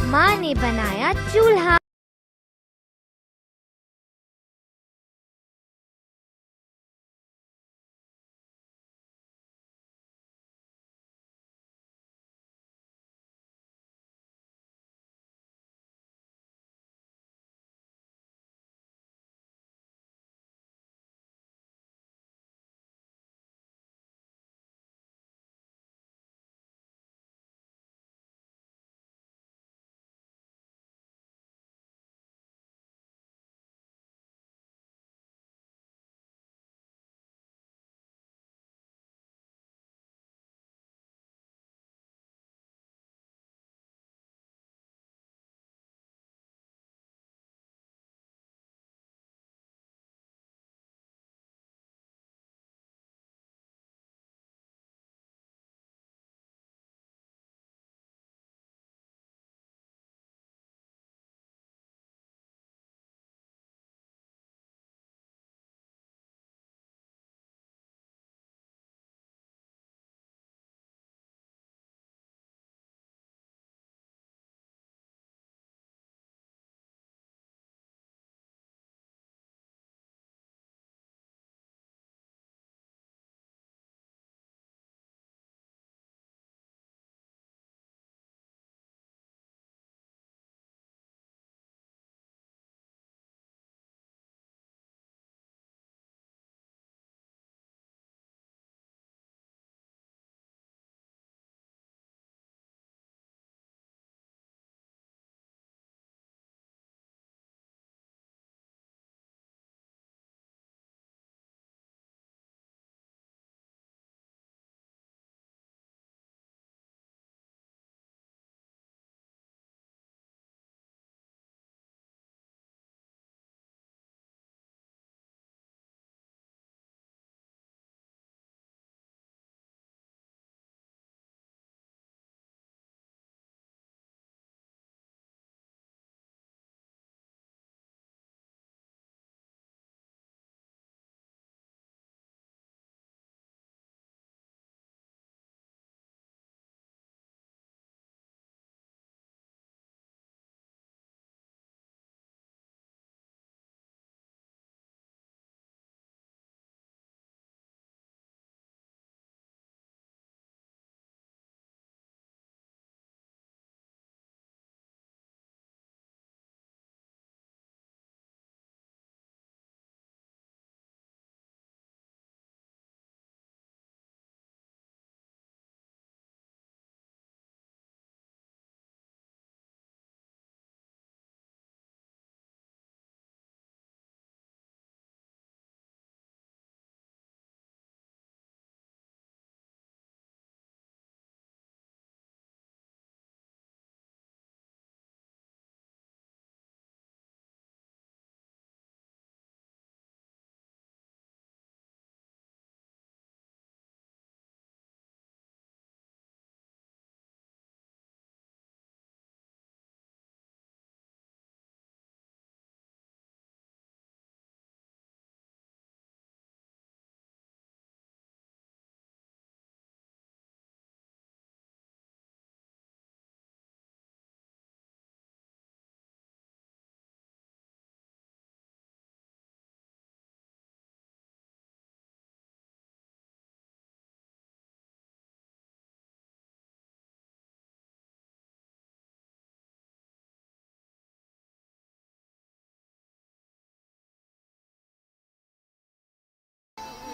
माँ ने बनाया चूल्हा।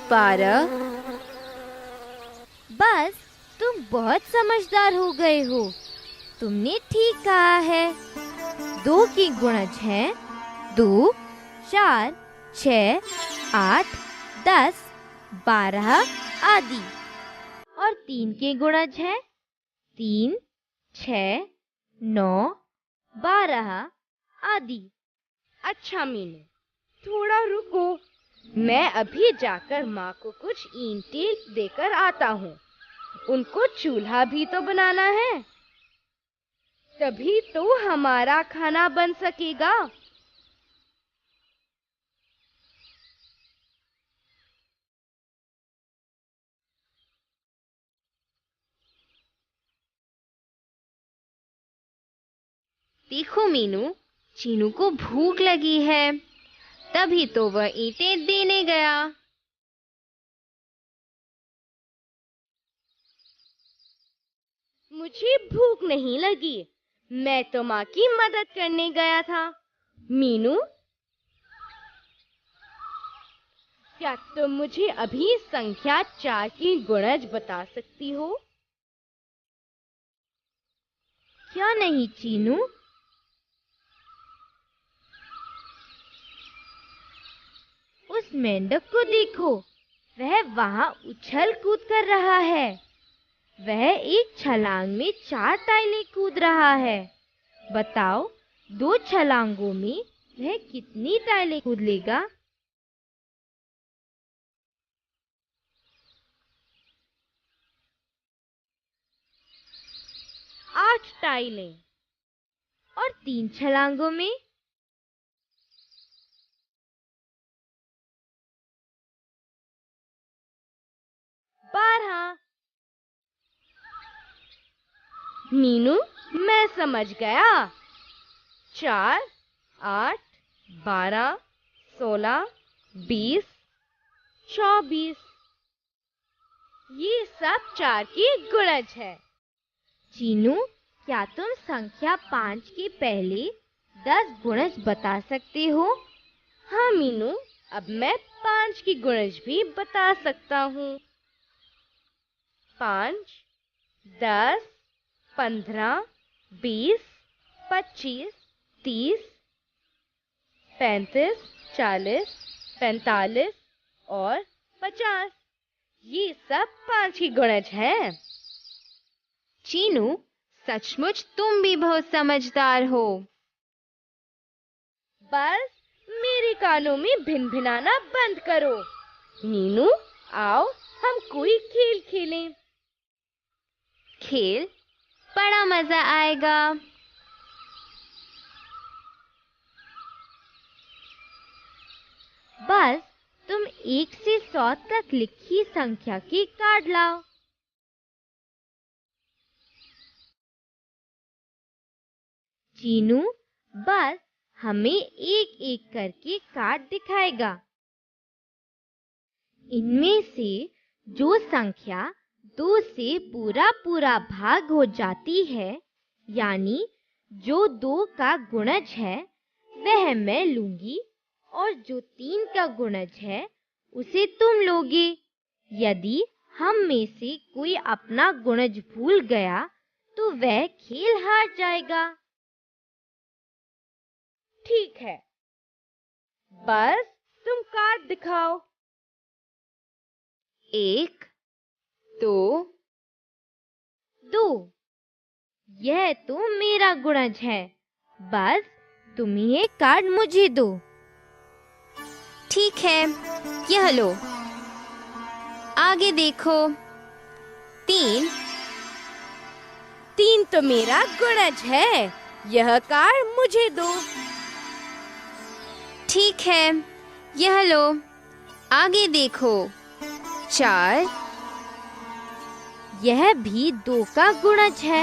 बारह। बस तुम बहुत समझदार हो गए हो। तुमने ठीक कहा है। दो की गुणज है 2, 4, 6, 8, 10, 12 आदि। और 3 के गुणज है 3, 6, 9, 12 आदि। अच्छा मीनू, थोड़ा रुको, मैं अभी जाकर माँ को कुछ ईंटें देकर आता हूँ। उनको चूल्हा भी तो बनाना है, तभी तो हमारा खाना बन सकेगा। देखो मीनू, चीनू को भूख लगी है, तभी तो वह ईंटें देने गया। मुझे भूख नहीं लगी, मैं तो माँ की मदद करने गया था। मीनू, क्या तुम मुझे अभी संख्या 4 की गुणज बता सकती हो? क्या नहीं चीनू? उस मेंढक को देखो, वह वहां उछल कूद कर रहा है। वह एक छलांग में 4 टाइलें कूद रहा है। बताओ, 2 छलांगों में वह कितनी टाइलें कूद लेगा? 8 टाइलें। और 3 छलांगों में? 12। मीनू, मैं समझ गया। 4, 8, 12, 16, 20, 24। ये सब 4 की गुणज है। चीनू, क्या तुम संख्या 5 के पहले 10 गुणज बता सकते हो? हाँ मीनू, अब मैं 5 की गुणज भी बता सकता हूँ। 5, 10, 15, 20, 25, 30, 35, 40, 45 और 50। ये सब 5 की गुणज है। चीनू, सचमुच तुम भी बहुत समझदार हो। बस मेरे कानों में भिनभिनाना बंद करो। मीनू, आओ हम कोई खेल खेलें। खेल? बड़ा मजा आएगा। बस तुम 1 से 100 तक लिखी संख्या के कार्ड लाओ। चीनू बस हमें एक एक करके कार्ड दिखाएगा। इनमें से जो संख्या 2 से पूरा पूरा भाग हो जाती है, यानी जो 2 का गुणज है, वह मैं लूंगी, और जो 3 का गुणज है उसे तुम लोगे। यदि हम में से कोई अपना गुणज भूल गया तो वह खेल हार जाएगा। ठीक है, बस तुम कार्ड दिखाओ। 1, 2, 2। यह तो मेरा गुणज है। बस तुम ये कार्ड मुझे दो। ठीक है, यह लो। आगे देखो। 3। 3 तो मेरा गुणज है। यह कार्ड मुझे दो। ठीक है, यह लो। आगे देखो। 4। यह भी 2 का गुणज है।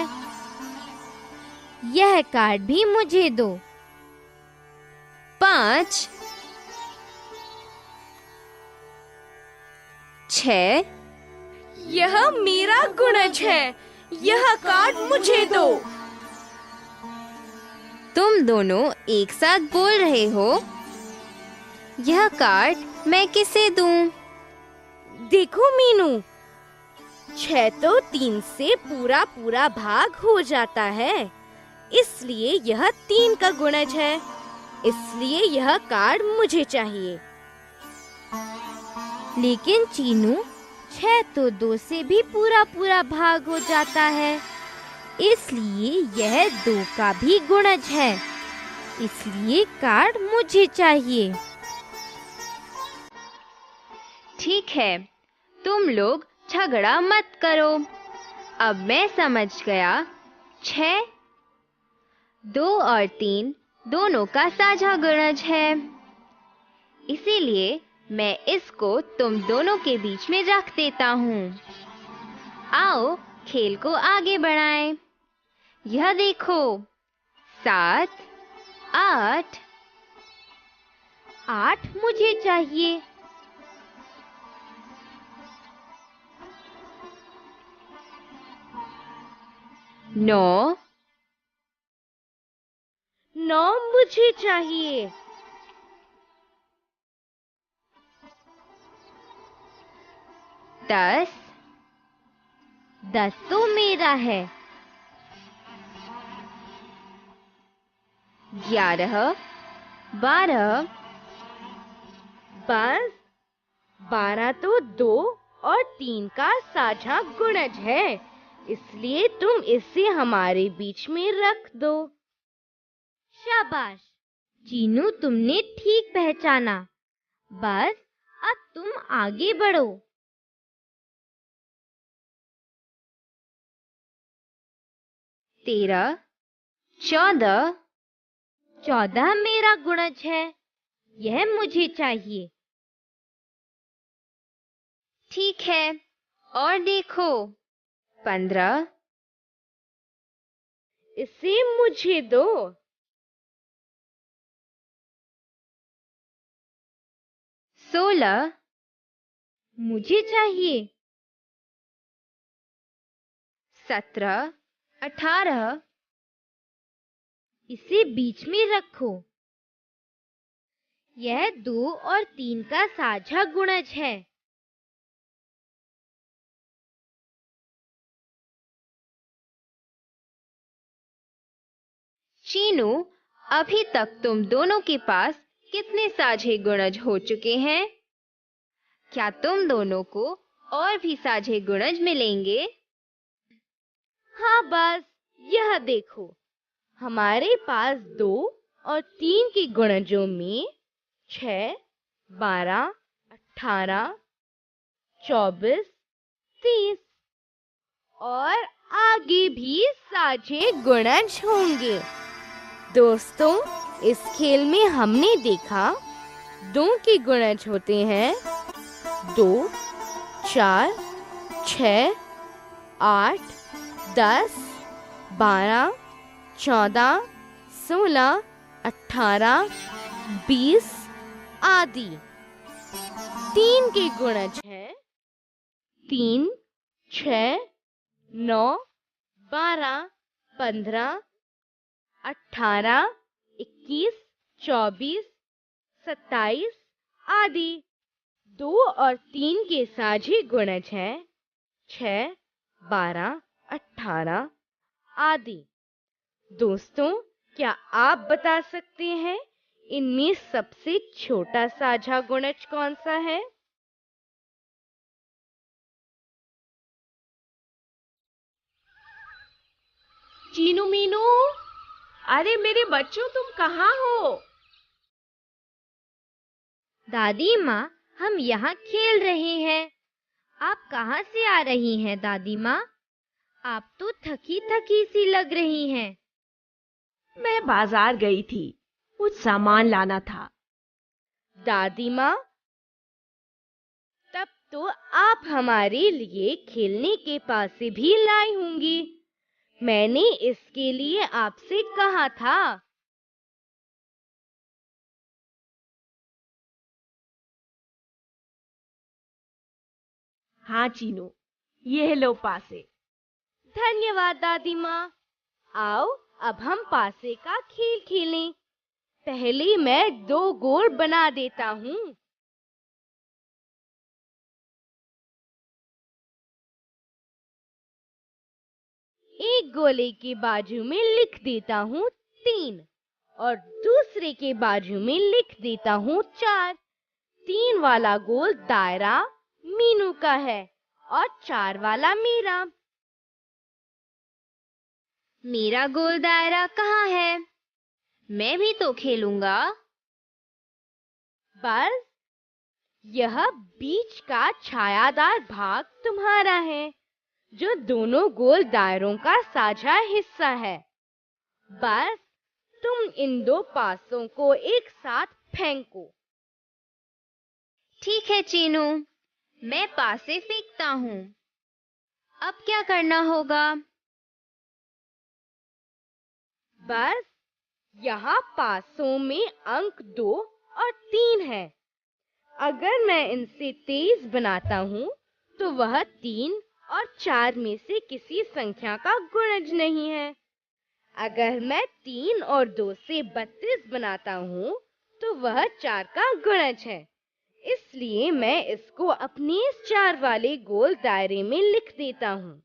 यह कार्ड भी मुझे दो। 5। 6। यह मेरा गुणज है। यह कार्ड मुझे दो। तुम दोनों एक साथ बोल रहे हो। यह कार्ड मैं किसे दूं? देखो मीनू, 6 तो 3 से पूरा पूरा भाग हो जाता है, इसलिए यह 3 का गुणज है। इसलिए यह कार्ड मुझे चाहिए। लेकिन चीनू, 6 तो 2 से भी पूरा पूरा भाग हो जाता है, इसलिए यह 2 का भी गुणज है। इसलिए कार्ड मुझे चाहिए। ठीक है, तुम लोग झगड़ा मत करो। अब मैं समझ गया। 6, 2 और 3 दोनों का साझा गुणज है। इसीलिए मैं इसको तुम दोनों के बीच में रख देता हूँ। आओ खेल को आगे बढ़ाएं। यह देखो, 7, 8। 8 मुझे चाहिए। 9। 9 मुझे चाहिए। 10। 10 तो मेरा है। 11, 12। बस 12 तो 2 और 3 का साझा गुणज है, इसलिए तुम इसे हमारे बीच में रख दो। शाबाश चीनू, तुमने ठीक पहचाना। बस अब तुम आगे बढ़ो। 13, 14। 14 मेरा गुणज है, यह मुझे चाहिए। ठीक है, और देखो। 15। इसे मुझे दो। 16 मुझे चाहिए। 17, 18। इसे बीच में रखो। यह 2 और 3 का साझा गुणज है। चीनू, अभी तक तुम दोनों के पास कितने साझे गुणज हो चुके हैं? क्या तुम दोनों को और भी साझे गुणज मिलेंगे? हाँ, बस यह देखो, हमारे पास 2 और 3 के गुणजों में 6, 12, 18, 24, 30 और आगे भी साझे गुणज होंगे। दोस्तों, इस खेल में हमने देखा 2 के गुणज होते हैं 2, 4, 6, 8, 10, 12, 14, 16, 18, 20 आदि। 3 के गुणज हैं 3, 6, 9, 12, 15, 18, 21, 24, 27 आदि। 2 और 3 के साझे गुणज हैं 6, 12, 18 आदि। दोस्तों, क्या आप बता सकते हैं इनमें सबसे छोटा साझा गुणज कौन सा है? चीनू मीनू, अरे मेरे बच्चों, तुम कहाँ हो? दादी माँ, हम यहाँ खेल रहे हैं। आप कहाँ से आ रही हैं दादी माँ? आप तो थकी थकी सी लग रही हैं। मैं बाजार गई थी, कुछ सामान लाना था। दादी माँ, तब तो आप हमारे लिए खेलने के पासे भी लाई होंगी। मैंने इसके लिए आपसे कहा था। हाँ चीनू, ये लो पासे। धन्यवाद दादी माँ। आओ, अब हम पासे का खेल खेलें। पहले मैं 2 गोल बना देता हूँ। एक गोले के बाजू में लिख देता हूँ 3 और दूसरे के बाजू में लिख देता हूँ 4। 3 वाला गोल दायरा मीनू का है और 4 वाला मेरा। मेरा गोल दायरा कहाँ है? मैं भी तो खेलूंगा। बस यह बीच का छायादार भाग तुम्हारा है, जो दोनों गोल दायरों का साझा हिस्सा है। बस तुम इन 2 पासों को एक साथ फेंको। ठीक है चीनू, मैं पासे फेंकता हूँ। अब क्या करना होगा? बस यहाँ पासों में अंक 2 और 3 है। अगर मैं इनसे 23 बनाता हूँ तो वह 3 और 4 में से किसी संख्या का गुणज नहीं है। अगर मैं 3 और 2 से 32 बनाता हूँ तो वह 4 का गुणज है। इसलिए मैं इसको अपने इस 4 वाले गोल दायरे में लिख देता हूँ।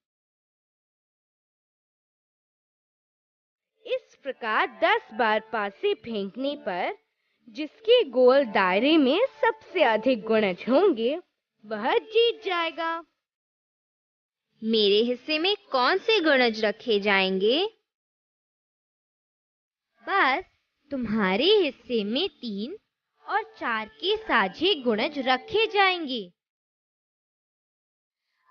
इस प्रकार 10 बार पासे फेंकने पर जिसके गोल दायरे में सबसे अधिक गुणज होंगे वह जीत जाएगा। मेरे हिस्से में कौन से गुणज रखे जाएंगे? बस तुम्हारे हिस्से में 3 और 4 के साझे गुणज रखे जाएंगे।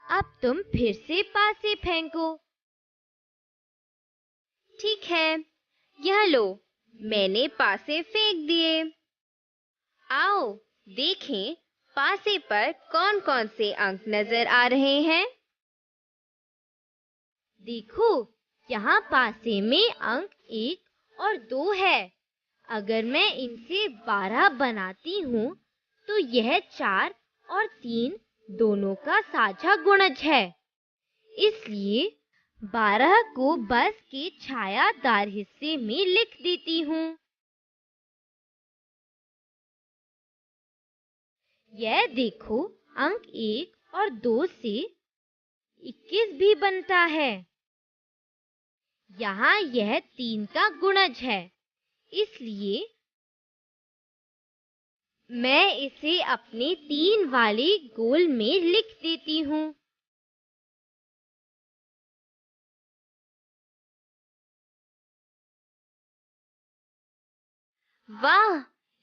अब तुम फिर से पासे फेंको। ठीक है, यह लो, मैंने पासे फेंक दिए। आओ देखें पासे पर कौन-कौन से अंक नजर आ रहे हैं। देखो, यहाँ पासे में अंक 1 और 2 है। अगर मैं इनसे 12 बनाती हूँ तो यह 4 और 3 दोनों का साझा गुणज है। इसलिए 12 को बस के छायादार हिस्से में लिख देती हूँ। यह देखो, अंक 1 और 2 से 21 भी बनता है। यहाँ यह 3 का गुणज है, इसलिए मैं इसे अपने 3 वाले गोल में लिख देती हूँ। वाह,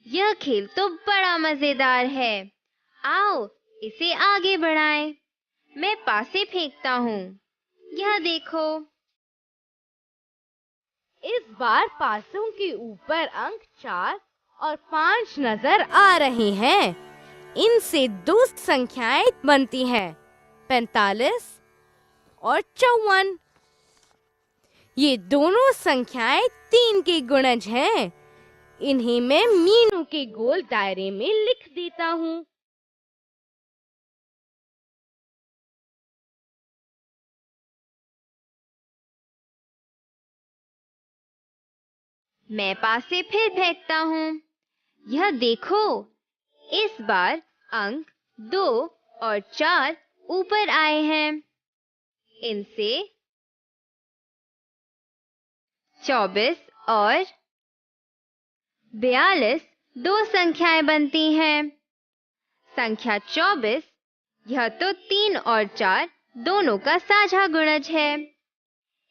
यह खेल तो बड़ा मजेदार है। आओ इसे आगे बढ़ाएं। मैं पासे फेंकता हूँ। यह देखो। इस बार पासों के ऊपर अंक 4 और 5 नजर आ रहे हैं। इनसे दुष्ट संख्याएं बनती हैं, 45 और 54। ये दोनों संख्याएं 3 के गुणज हैं। इन्हें मैं मीनू के गोल दायरे में लिख देता हूँ। मैं पासे फिर फेंकता हूँ। यह देखो, इस बार अंक 2 और 4 ऊपर आए हैं। इनसे 24 और 42 दो संख्याएं बनती हैं। संख्या 24, यह तो 3 और 4 दोनों का साझा गुणज है।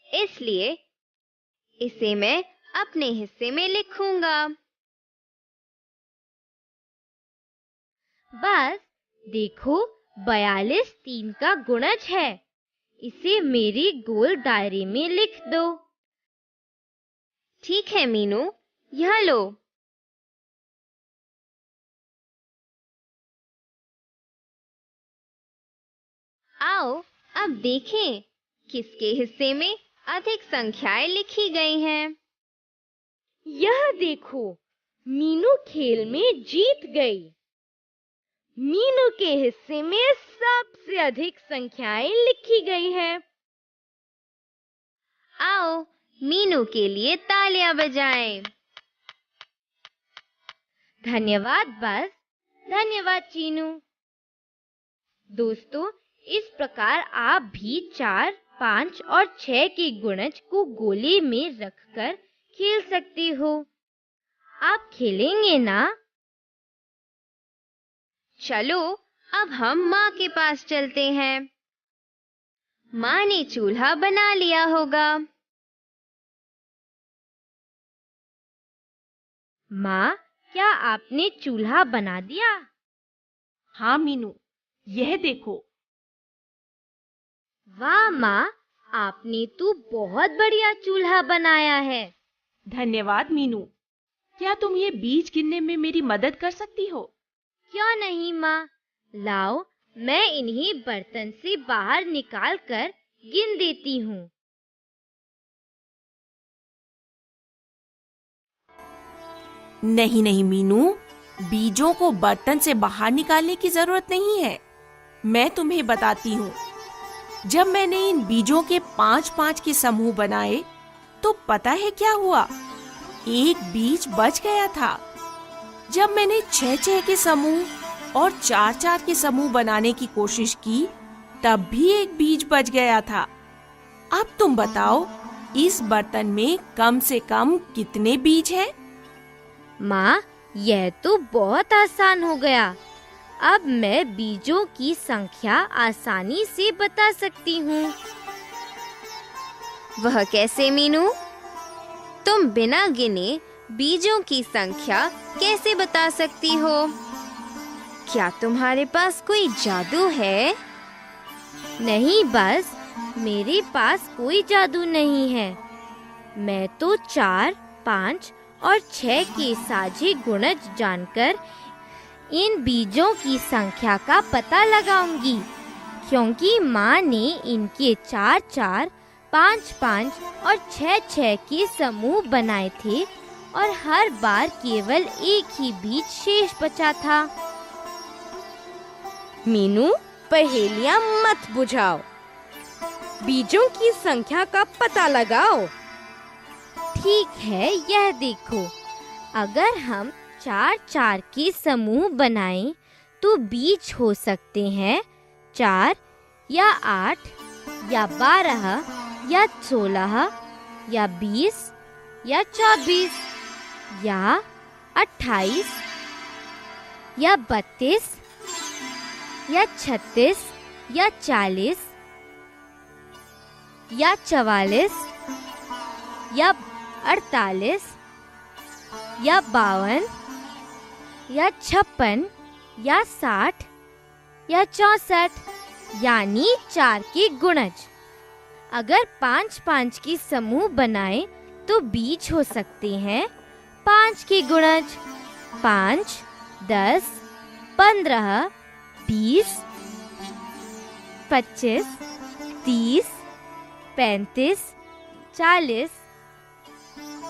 इसलिए इसे मैं अपने हिस्से में लिखूंगा। बस देखो, 42 3 का गुणज है। इसे मेरे गोल दायरे में लिख दो। ठीक है मीनू, यह लो। आओ अब देखें किसके हिस्से में अधिक संख्याएं लिखी गई हैं। यह देखो, मीनू खेल में जीत गई। मीनू के हिस्से में सबसे अधिक संख्याएं लिखी गई हैं। आओ मीनू के लिए तालियां बजाएं। धन्यवाद बस, धन्यवाद चीनू। दोस्तों, इस प्रकार आप भी 4, 5 और 6 के गुणज को गोले में रखकर खेल सकते हो। आप खेलेंगे ना? चलो अब हम माँ के पास चलते हैं। माँ ने चूल्हा बना लिया होगा। माँ, क्या आपने चूल्हा बना दिया? हाँ मीनू, यह देखो। वाह माँ, आपने तो बहुत बढ़िया चूल्हा बनाया है। धन्यवाद मीनू। क्या तुम ये बीज गिनने में मेरी मदद कर सकती हो? क्यों नहीं माँ, लाओ मैं इन्हीं बर्तन से बाहर निकाल कर गिन देती हूँ। नहीं नहीं मीनू, बीजों को बर्तन से बाहर निकालने की जरूरत नहीं है। मैं तुम्हें बताती हूँ। जब मैंने इन बीजों के 5-5 के समूह बनाए तो पता है क्या हुआ? एक बीज बच गया था। जब मैंने 6-6 के समूह और 4-4 के समूह बनाने की कोशिश की तब भी एक बीज बच गया था। अब तुम बताओ, इस बर्तन में कम से कम कितने बीज हैं? माँ, यह तो बहुत आसान हो गया। अब मैं बीजों की संख्या आसानी से बता सकती हूँ। वह कैसे मीनू? तुम बिना गिने बीजों की संख्या कैसे बता सकती हो? क्या तुम्हारे पास कोई जादू है? नहीं, बस मेरे पास कोई जादू नहीं है। मैं तो 4, 5 और 6 के साझे गुणज जानकर इन बीजों की संख्या का पता लगाऊंगी, क्योंकि माँ ने इनके 4-4, 5-5 और 6-6 के समूह बनाए थे और हर बार केवल एक ही बीज शेष बचा था। मीनू, पहेलियां मत बुझाओ, बीजों की संख्या का पता लगाओ। ठीक है, यह देखो। अगर हम 4-4 के समूह बनाएं तो बीज हो सकते हैं 4 या 8 या 12 या 16 या 20 या 24 या 28 या 32 या 36 या 40 या 44 या 48 या 52 या 56 या 60 या 64, यानी 4 के गुणज। अगर 5-5 के समूह बनाएं तो बीज हो सकते हैं 5 के गुणज। 5, 10, 15, 20, 25, 30, 35, 40,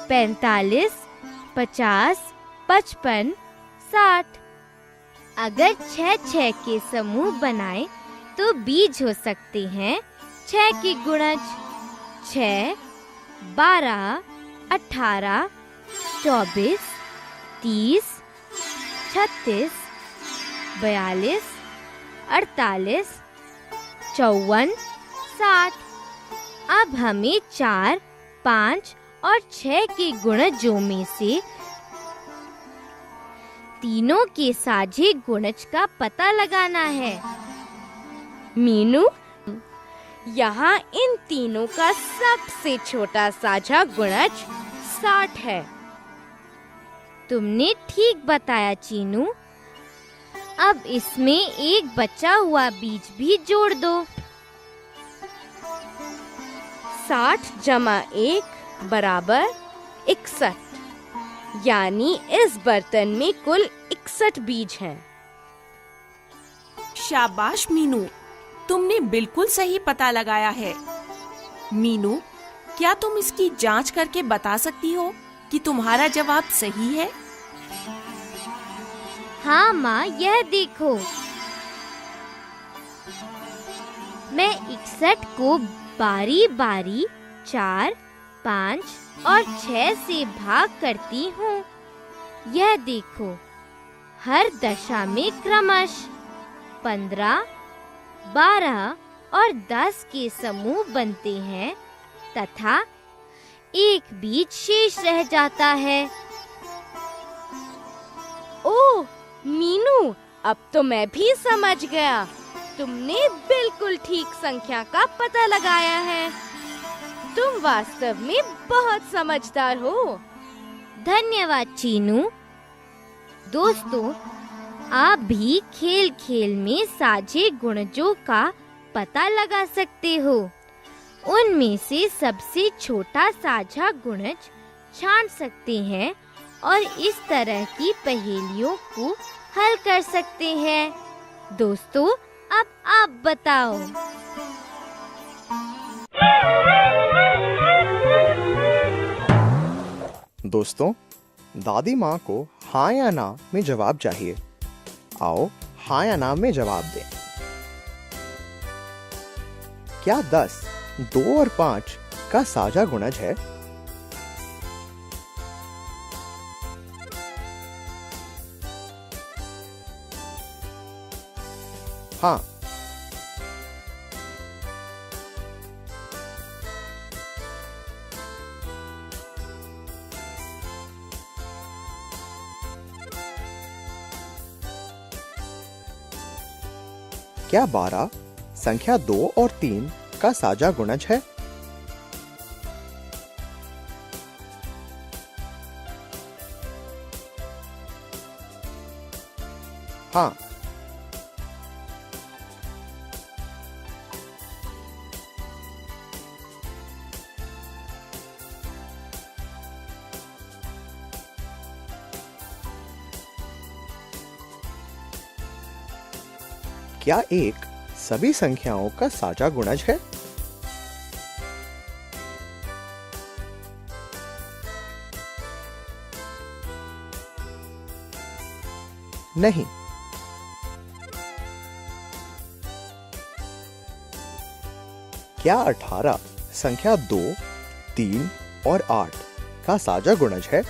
45, 50, 55, 60। अगर 6-6 के समूह बनाएं तो बीज हो सकते हैं 6 के गुणज। 6, 12, 18, 24, 30, 36, 42, 48, 54, 60। अब हमें 4, 5 और 6 के गुणजों में से तीनों के साझे गुणज का पता लगाना है। मीनू, यहाँ इन तीनों का सबसे छोटा साझा गुणज 60 है। तुमने ठीक बताया चीनू। अब इसमें एक बचा हुआ बीज भी जोड़ दो। 60 जमा 1 बराबर 61, यानी इस बर्तन में कुल 61 बीज हैं। शाबाश मीनू, तुमने बिल्कुल सही पता लगाया है। मीनू, क्या तुम इसकी जांच करके बता सकती हो कि तुम्हारा जवाब सही है? हाँ माँ, यह देखो। मैं 61 को बारी बारी 4, 5 और 6 से भाग करती हूँ। यह देखो, हर दशा में क्रमश 15, 12 और 10 के समूह बनते हैं तथा एक बीज शेष रह जाता है। ओह मीनू, अब तो मैं भी समझ गया। तुमने बिल्कुल ठीक संख्या का पता लगाया है। तुम वास्तव में बहुत समझदार हो। धन्यवाद चीनू। दोस्तों, आप भी खेल खेल में साझे गुणजों का पता लगा सकते हो। उनमें से सबसे छोटा साझा गुणज छान सकते हैं और इस तरह की पहेलियों को हल कर सकते हैं। दोस्तों, अब आप बताओ। दोस्तों, दादी माँ को हाँ या ना में जवाब चाहिए। आओ हाँ या ना में जवाब दें। क्या 10 2 और 5 का साझा गुणज है? हाँ। क्या 12 संख्या 2 और 3 का साझा गुणज है? हाँ। क्या 1 सभी संख्याओं का साझा गुणज है? नहीं। क्या 18 संख्या 2, 3 और 8 का साझा गुणज है?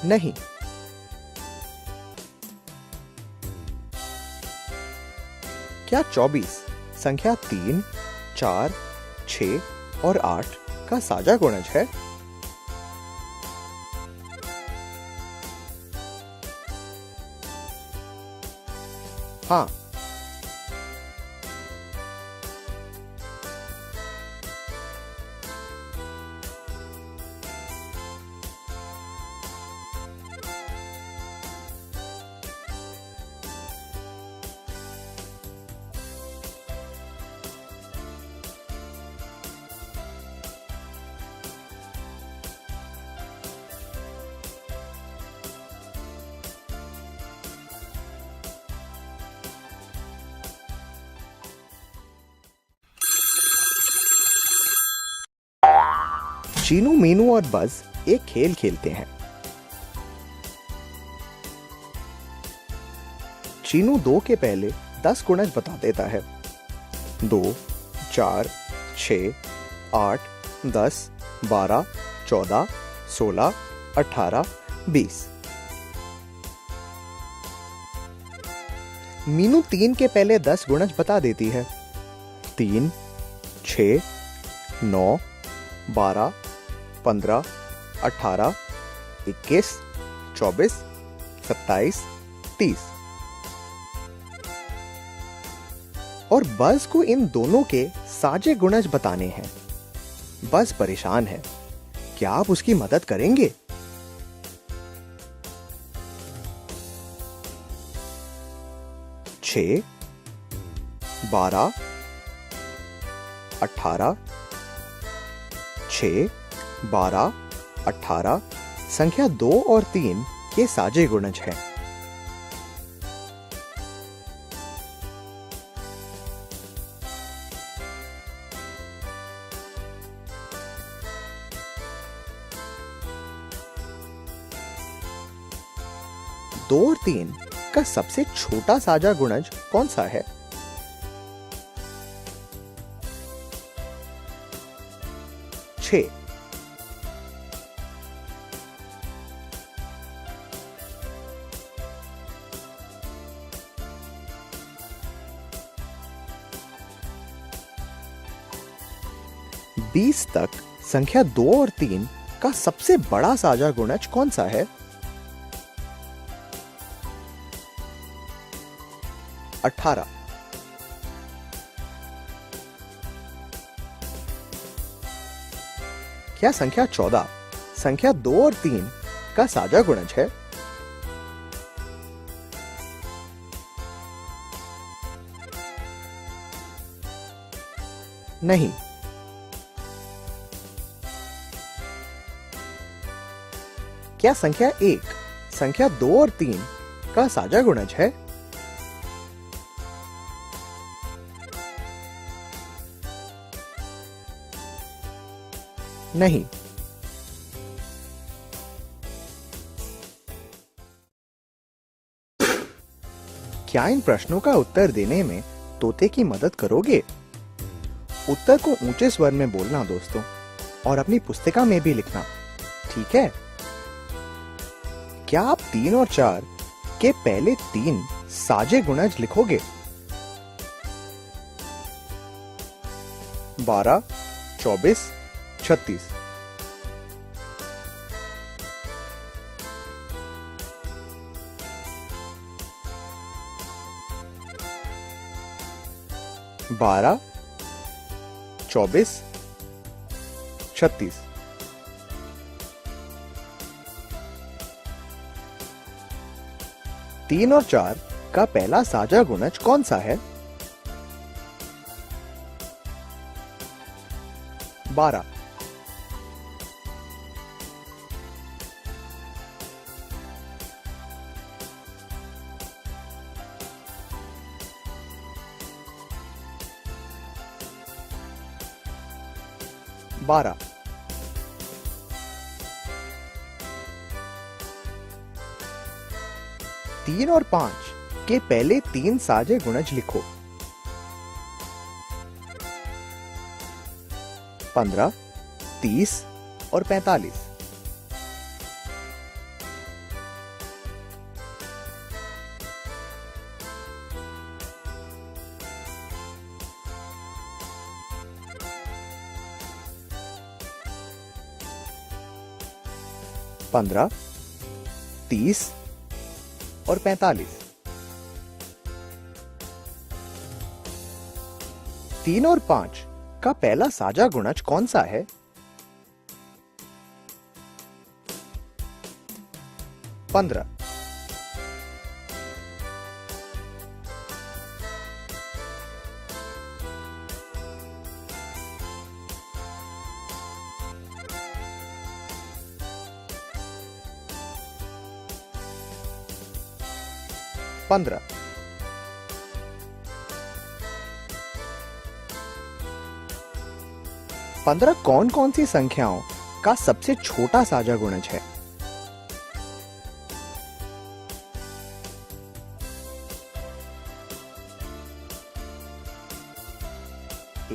नहीं। क्या 24 संख्या 3, 4, 6 और 8 का साझा गुणज है? हाँ। चीनू, मीनू और बज एक खेल खेलते हैं। चीनू 2 के पहले 10 गुणज बता देता है। 2, 4, 6, 8, 10, 12, 14, 16, 18, 20। मीनू 3 के पहले 10 गुणज बता देती है। 3, 6, 9, 12, 15, 18, 21, 24, 27, 30। और बज को इन दोनों के साझे गुणज बताने हैं। बज परेशान है। क्या आप उसकी मदद करेंगे? छह, 12, 18, 6, 12, 18 संख्या 2 और 3 के साझे गुणज हैं। दो और 3 का सबसे छोटा साझा गुणज कौन सा है? 6। बीस तक संख्या 2 और 3 का सबसे बड़ा साझा गुणज कौन सा है? 18। क्या संख्या 14 संख्या 2 और 3 का साझा गुणज है? नहीं। क्या संख्या 1 संख्या 2 और 3 का साझा गुणज है? नहीं। क्या इन प्रश्नों का उत्तर देने में तोते की मदद करोगे? उत्तर को ऊंचे स्वर में बोलना दोस्तों, और अपनी पुस्तिका में भी लिखना, ठीक है? क्या आप 3 और 4 के पहले 3 साजे गुणज लिखोगे? 12, 24, 36। बारह, 24, 36। तीन और 4 का पहला साझा गुणज कौन सा है? 12। बारह। तीन और 5 के पहले 3 साजे गुणज लिखो। 15, 30 और 45। पंद्रह, 30 और 45। 3 और 5 का पहला साझा गुणज कौन सा है? 15। पंद्रह। पंद्रह कौन कौन सी संख्याओं का सबसे छोटा साझा गुणज है?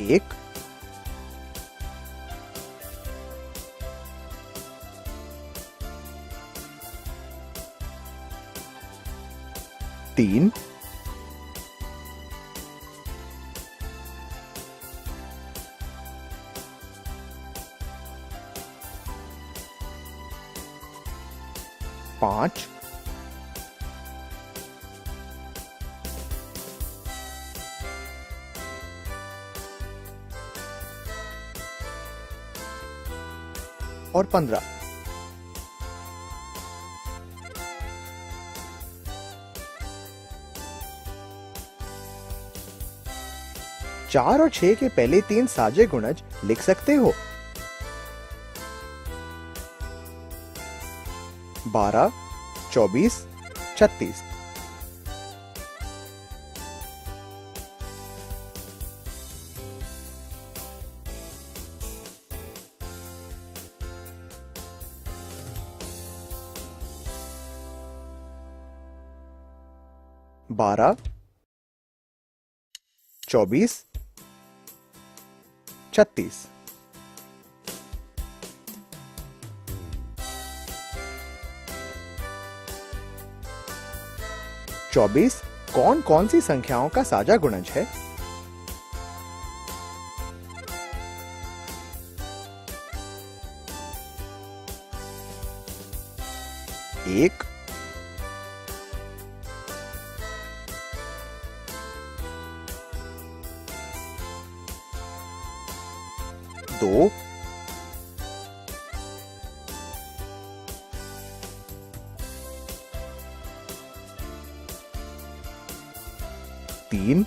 1, 3, 5, 15। 4 और 6 के पहले 3 साजे गुणज लिख सकते हो? 12, 24, 36। बारह, 24, 36। 24 कौन कौन सी संख्याओं का साझा गुणज है? 1, 2, 3,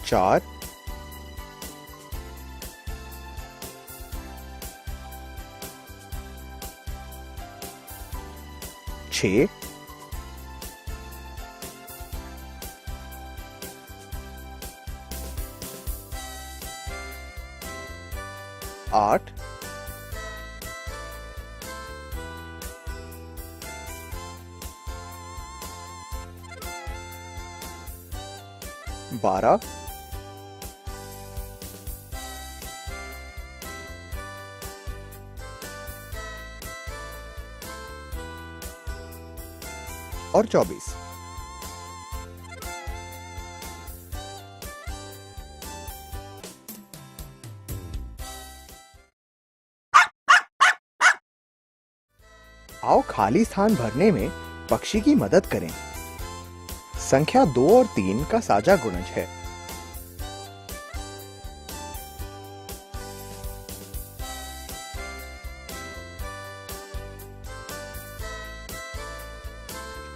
4, 6, 8, 12, 24। आओ खाली स्थान भरने में पक्षी की मदद करें। संख्या 2 और 3 का साझा गुणज है।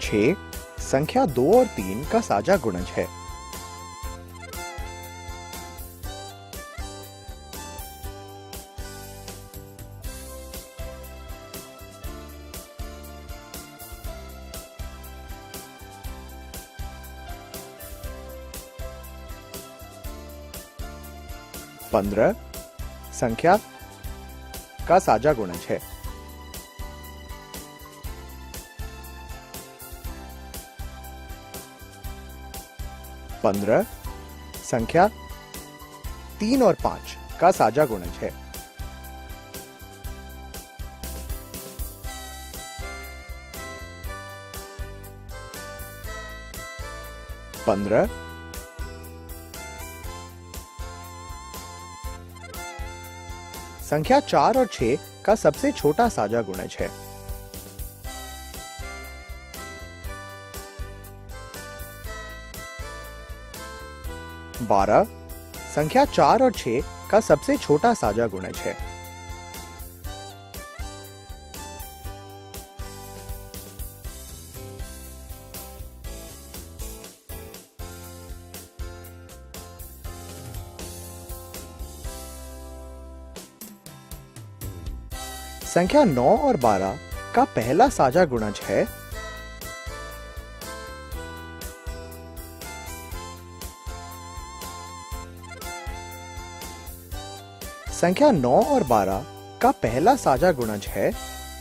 छह संख्या 2 और 3 का साझा गुणज है। पंद्रह संख्या का साझा गुणज है। 15 संख्या 3 और 5 का साझा गुणज है। 15 संख्या 4 और 6 का सबसे छोटा साझा गुणज है। 12 संख्या 4 और 6 का सबसे छोटा साझा गुणज है। 9 और 12 का पहला साझा गुणज है। 9 और 12 का पहला साझा गुणज है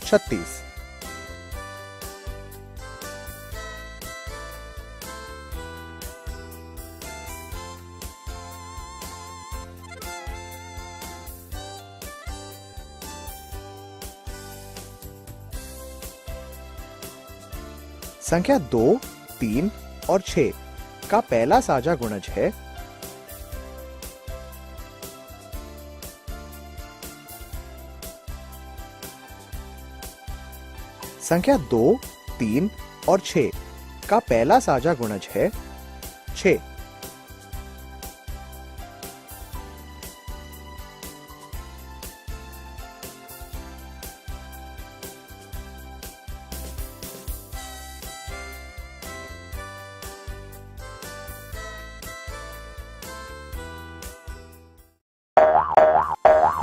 36। 2, 3 और 6 का पहला साझा गुणज है 2, 3 और 6 का पहला साझा गुणज है 6।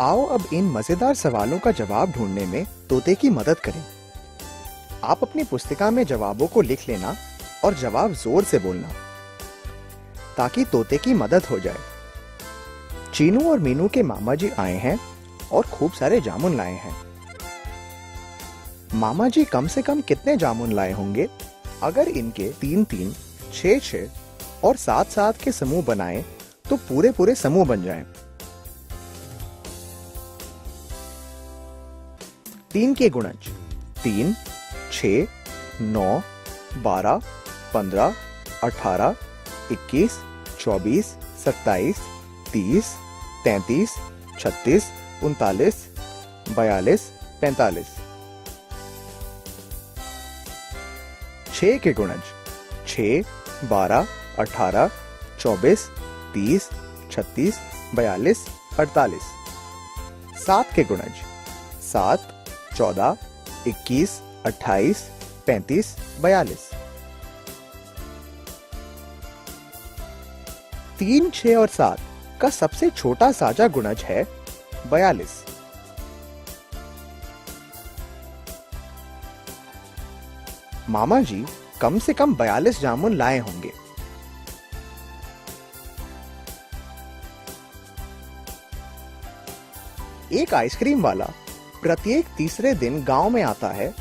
आओ अब इन मजेदार सवालों का जवाब ढूंढने में तोते की मदद करें। आप अपनी पुस्तिका में जवाबों को लिख लेना और जवाब जोर से बोलना ताकि तोते की मदद हो जाए। चीनू और मीनू के मामा जी आए हैं और खूब सारे जामुन लाए हैं। मामा जी कम से कम कितने जामुन लाए होंगे? अगर इनके 3, 3, 6, 6 और 7, 7 के समूह बनाएं तो पूरे समूह बन जाएं। 3 के गुणज 3, 6, 9, 12, 15, 18, 21, 24, 27, 30, 33, 36, 39, 42, 45। 6 के गुणज 6, 12, 18, 24, 30, 36, 42, 48। 7 के गुणज 7, 14, 21, 28, 35, 42। 3, 6 और 7 का सबसे छोटा साझा गुणज है 42। मामा जी कम से कम 42 जामुन लाए होंगे। एक आइसक्रीम वाला प्रत्येक तीसरे दिन गांव में आता है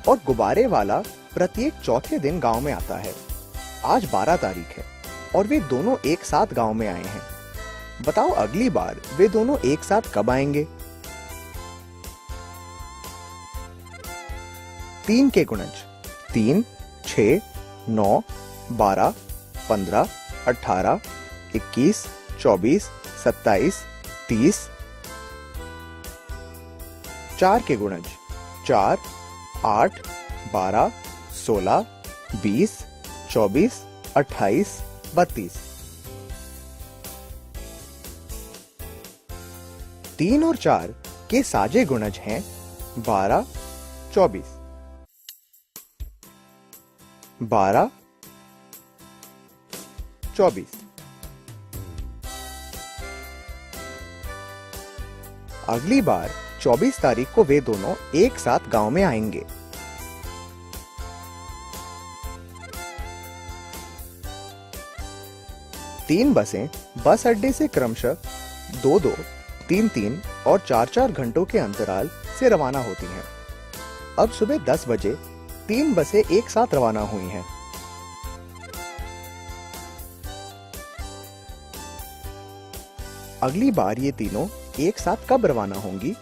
और गुब्बारे वाला प्रत्येक चौथे दिन गांव में आता है। आज 12 तारीख है और वे दोनों एक साथ गांव में आए हैं। बताओ अगली बार वे दोनों एक साथ कब आएंगे? 3 के गुणज 3, 6, 9, 12, 15, 18, 21, 24, 27, 30। 4 के गुणज 4, 8, 12, 16, 20, 24, 28, 32। 3 और 4 के साजे गुणज हैं 12, 24। 12, 24। अगली बार 24 तारीख को वे दोनों एक साथ गांव में आएंगे। तीन बसें बस अड्डे से क्रमशः 2-2, 3-3 और 4-4 घंटों के अंतराल से रवाना होती हैं। अब सुबह 10 बजे 3 बसें एक साथ रवाना हुई हैं। अगली बार ये तीनों एक साथ कब रवाना होंगी?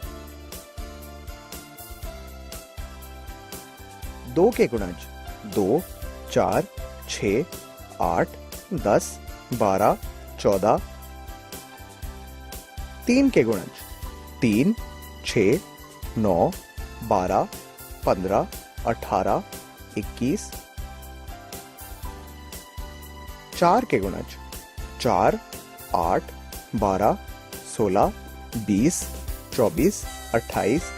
2 के गुणज 2, 4, 6, 8, 10, 12, 14। 3 के गुणज 3, 6, 9, 12, 15, 18, 21। 4 के गुणज 4, 8, 12, 16, 20, 24, 28।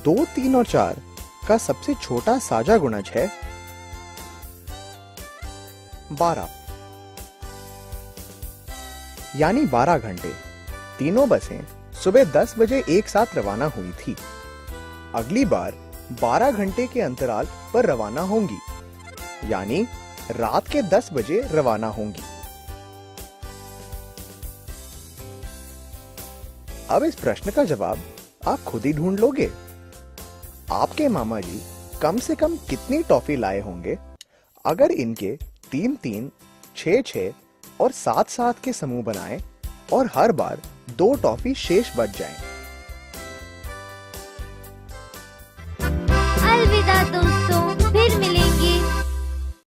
2, 3 और 4 का सबसे छोटा साजा गुणज है 12, यानी 12 घंटे। तीनों बसें सुबह 10 बजे एक साथ रवाना हुई थी। अगली बार 12 घंटे के अंतराल पर रवाना होंगी, यानी रात के 10 बजे रवाना होंगी। अब इस प्रश्न का जवाब आप खुद ही ढूंढ लोगे। आपके मामा जी कम से कम कितनी टॉफी लाए होंगे अगर इनके 3-3, 6-6 और 7-7 के समूह बनाएं और हर बार 2 टॉफी शेष बच जाएं?